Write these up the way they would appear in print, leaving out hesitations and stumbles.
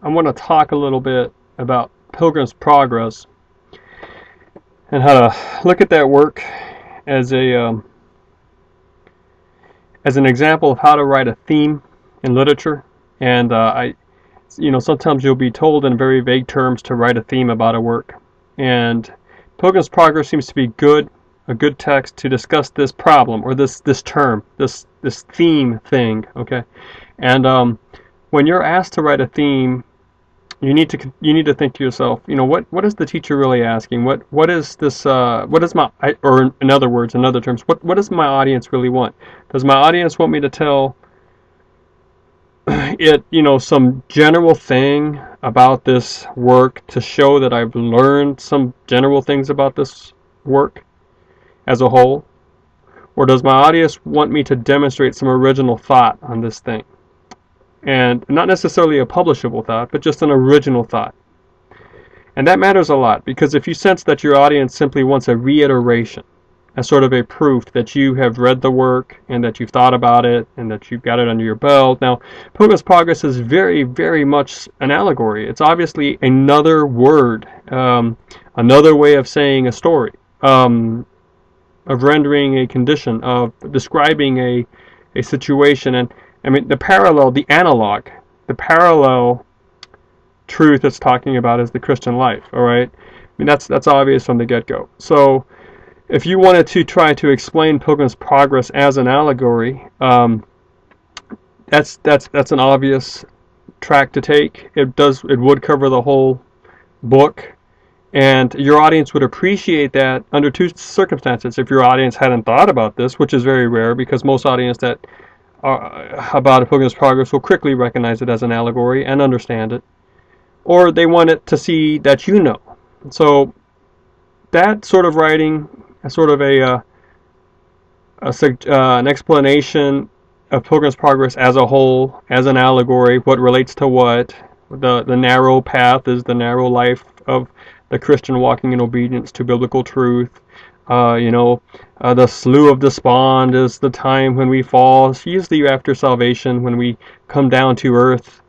I want to talk a little bit about Pilgrim's Progress and how to look at that work as an example of how to write a theme in literature. And sometimes you'll be told in very vague terms to write a theme about a work. And Pilgrim's Progress seems to be a good text to discuss this problem or this term, this theme thing. Okay, and when you're asked to write a theme, you need to think to yourself, what is the teacher really asking? What is this? What is or in other words, in other terms, what does my audience really want? Does my audience want me to tell it, some general thing about this work to show that I've learned some general things about this work as a whole? Or does my audience want me to demonstrate some original thought on this thing? And not necessarily a publishable thought, but just an original thought. And that matters a lot, because if you sense that your audience simply wants a reiteration, as sort of a proof that you have read the work and that you've thought about it and that you've got it under your belt. Now, Pilgrim's Progress is very, very much an allegory. It's obviously another word, another way of saying a story, of rendering a condition, of describing a situation. And I mean, the parallel truth it's talking about is the Christian life, all right? I mean, that's obvious from the get-go. So if you wanted to try to explain Pilgrim's Progress as an allegory, that's an obvious track to take. It would cover the whole book, and your audience would appreciate that under two circumstances. If your audience hadn't thought about this, which is very rare, because most audience that about a Pilgrim's Progress will quickly recognize it as an allegory and understand it, or they want it to see that you know. So that sort of writing, sort of an explanation of Pilgrim's Progress as a whole, as an allegory, what relates to what. The narrow path is the narrow life of the Christian walking in obedience to biblical truth. The slough of despond is the time when we fall, usually after salvation, when we come down to earth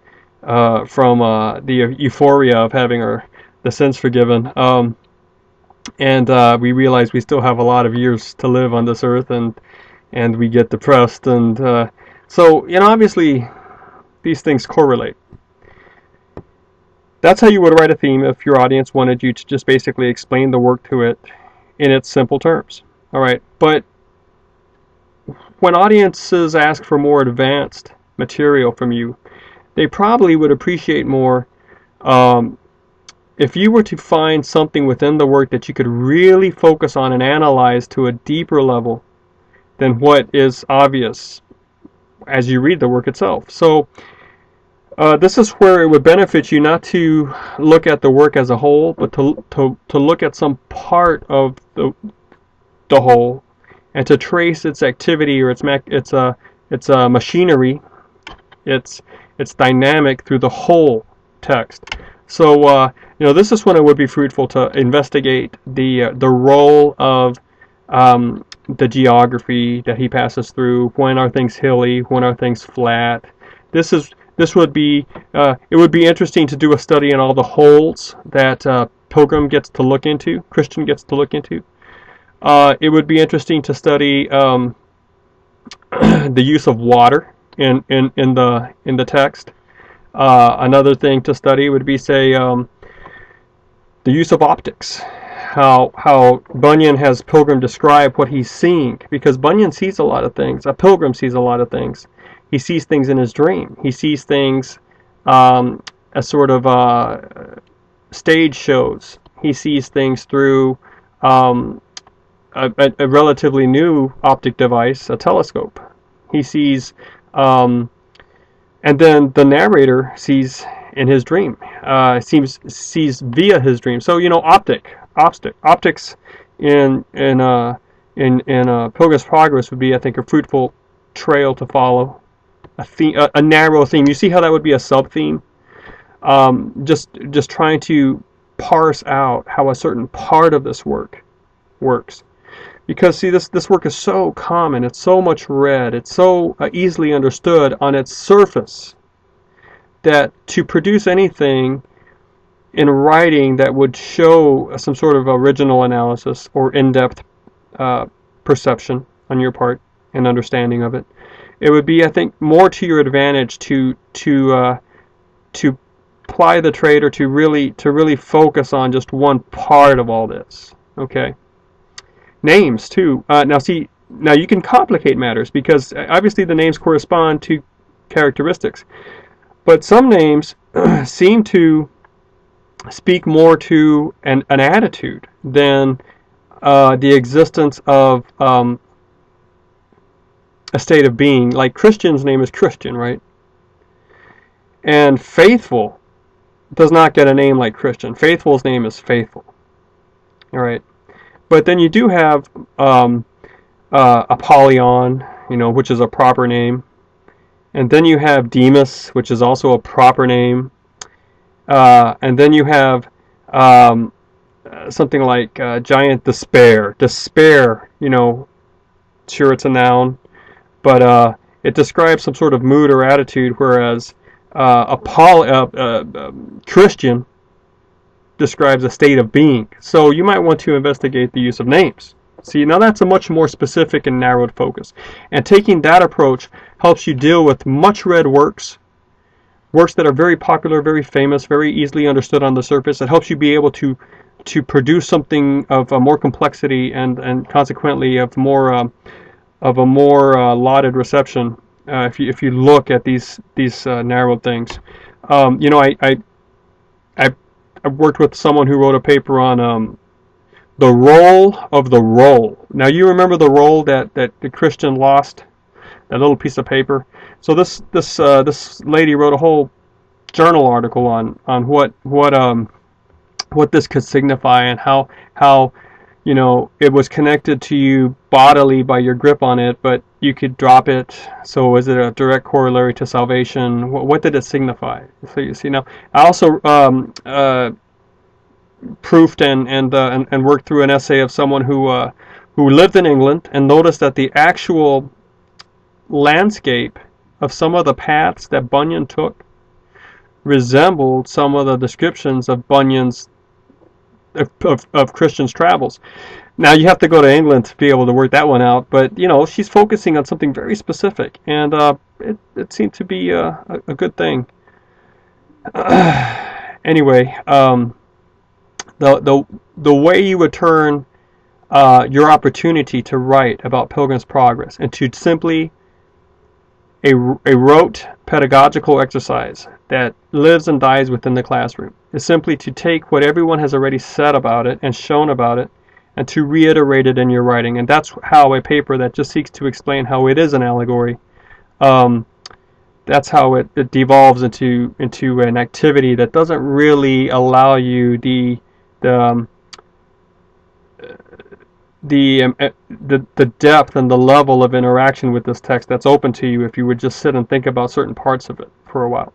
from the euphoria of having the sins forgiven. And we realize we still have a lot of years to live on this earth, and we get depressed. And so, obviously, these things correlate. That's how you would write a theme if your audience wanted you to just basically explain the work to it in its simple terms. All right, but when audiences ask for more advanced material from you, they probably would appreciate more if you were to find something within the work that you could really focus on and analyze to a deeper level than what is obvious as you read the work itself. So this is where it would benefit you not to look at the work as a whole, but to look at some part of the whole, and to trace its activity or its machinery, its dynamic through the whole text. So this is when it would be fruitful to investigate the role of the geography that he passes through. When are things hilly? When are things flat? This would be it would be interesting to do a study in all the holes that Pilgrim gets to look into, Christian gets to look into. It would be interesting to study the use of water in the text. Another thing to study would be, say, the use of optics. How Bunyan has Pilgrim describe what he's seeing, because Bunyan sees a lot of things. A pilgrim sees a lot of things. He sees things in his dream. He sees things as sort of stage shows. He sees things through a relatively new optic device, a telescope. He sees, and then the narrator sees in his dream. Sees via his dream. So optics in Pilgrim's Progress would be, I think, a fruitful trail to follow. A narrow theme. You see how that would be a sub-theme? Just trying to parse out how a certain part of this work works. Because, see, this work is so common, it's so much read, it's so easily understood on its surface, that to produce anything in writing that would show some sort of original analysis or in-depth perception on your part and understanding of it, it would be, I think, more to your advantage to ply the trade, or to really focus on just one part of all this. Okay. Names too. Now you can complicate matters, because obviously the names correspond to characteristics, but some names seem to speak more to an attitude than the existence of a state of being. Like Christian's name is Christian, right? And faithful does not get a name like Christian. Faithful's name is Faithful. All right. But then you do have Apollyon, which is a proper name. And then you have Demas, which is also a proper name. And then you have something like Giant Despair. Despair, sure, it's a noun, but it describes some sort of mood or attitude, whereas Christian describes a state of being. So you might want to investigate the use of names. See, now that's a much more specific and narrowed focus. And taking that approach helps you deal with much read works that are very popular, very famous, very easily understood on the surface. It helps you be able to produce something of more complexity and consequently of a more lauded reception if you look at these narrowed things. I worked with someone who wrote a paper on the role of the roll. Now you remember the roll that the Christian lost, that little piece of paper. So this lady wrote a whole journal article on what this could signify, and how it was connected to you bodily by your grip on it, but you could drop it. So is it a direct corollary to salvation? What did it signify? So you see, now I also proofed and worked through an essay of someone who lived in England and noticed that the actual landscape of some of the paths that Bunyan took resembled some of the descriptions of Bunyan's of Christian's travels. Now you have to go to England to be able to work that one out, but she's focusing on something very specific, and it seemed to be a good thing. Anyway, the way you would turn your opportunity to write about Pilgrim's Progress into simply a rote pedagogical exercise that lives and dies within the classroom is simply to take what everyone has already said about it and shown about it, and to reiterate it in your writing. And that's how a paper that just seeks to explain how it is an allegory, that's how it devolves into an activity that doesn't really allow you the depth and the level of interaction with this text that's open to you if you would just sit and think about certain parts of it for a while.